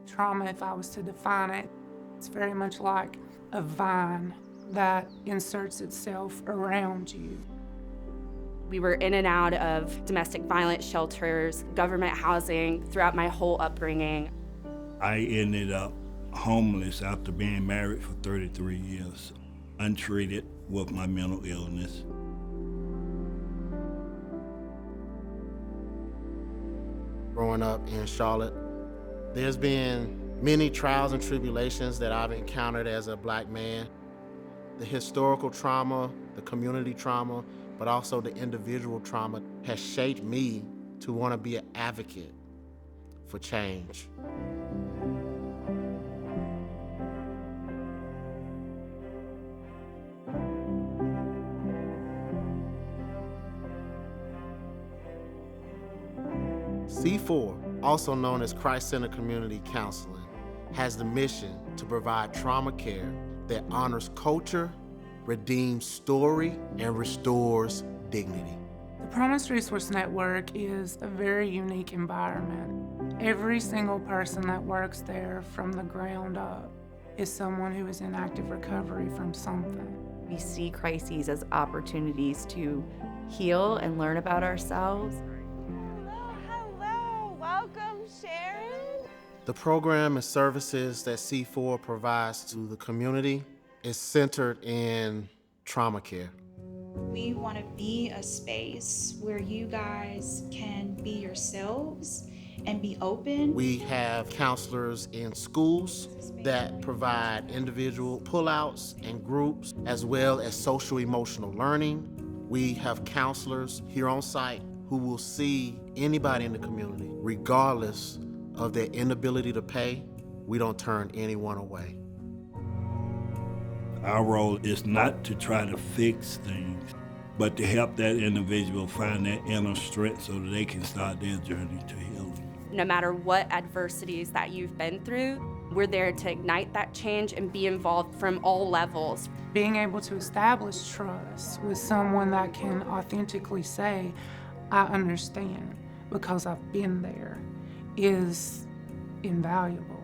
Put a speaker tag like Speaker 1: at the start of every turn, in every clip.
Speaker 1: Trauma, if I was to define it, it's very much like a vine that inserts itself around you.
Speaker 2: We were in and out of domestic violence shelters, government housing throughout my whole upbringing.
Speaker 3: I ended up homeless after being married for 33 years, untreated with my mental illness.
Speaker 4: Growing up in Charlotte, there's been many trials and tribulations that I've encountered as a Black man. The historical trauma, the community trauma, but also the individual trauma has shaped me to want to be an advocate for change. C4, also known as Christ-Centered Community Counseling, has the mission to provide trauma care that honors culture, redeems story, and restores dignity.
Speaker 1: The Promise Resource Network is a very unique environment. Every single person that works there from the ground up is someone who is in active recovery from something.
Speaker 5: We see crises as opportunities to heal and learn about ourselves.
Speaker 4: The program and services that C4 provides to the community is centered in trauma care.
Speaker 6: We want to be a space where you guys can be yourselves and be open.
Speaker 4: We have counselors in schools that provide individual pullouts and groups, as well as social emotional learning. We have counselors here on site who will see anybody in the community, regardless of their inability to pay. We don't turn anyone away.
Speaker 3: Our role is not to try to fix things, but to help that individual find that inner strength so that they can start their journey to healing.
Speaker 2: No matter what adversities that you've been through, we're there to ignite that change and be involved from all levels.
Speaker 1: Being able to establish trust with someone that can authentically say, I understand because I've been there, is invaluable.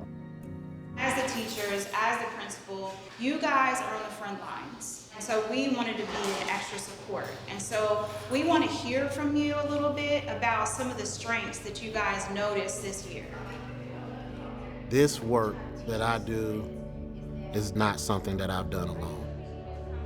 Speaker 6: As the teachers, as the principal, you guys are on the front lines. And so we wanted to be an extra support. And so we want to hear from you a little bit about some of the strengths that you guys noticed this year.
Speaker 4: This work that I do is not something that I've done alone.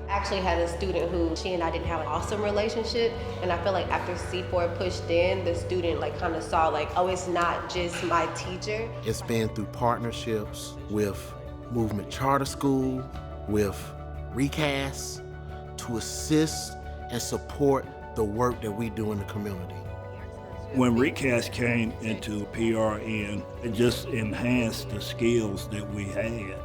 Speaker 7: I actually had a student who she and I didn't have an awesome relationship, and I feel like after C4 pushed in, the student kind of saw oh, it's not just my teacher.
Speaker 4: It's been through partnerships with Movement Charter School, with ReCast, to assist and support the work that we do in the community.
Speaker 3: When ReCast came into PRN, it just enhanced the skills that we had.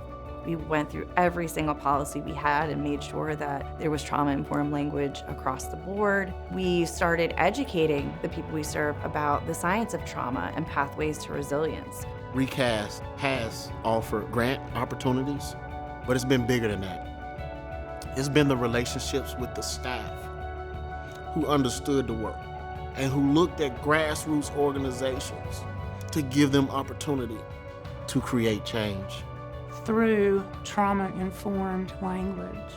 Speaker 5: We went through every single policy we had and made sure that there was trauma-informed language across the board. We started educating the people we serve about the science of trauma and pathways to resilience.
Speaker 4: ReCast has offered grant opportunities, but it's been bigger than that. It's been the relationships with the staff who understood the work and who looked at grassroots organizations to give them opportunity to create change.
Speaker 1: Through trauma-informed language,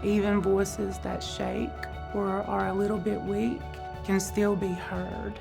Speaker 1: even voices that shake or are a little bit weak can still be heard.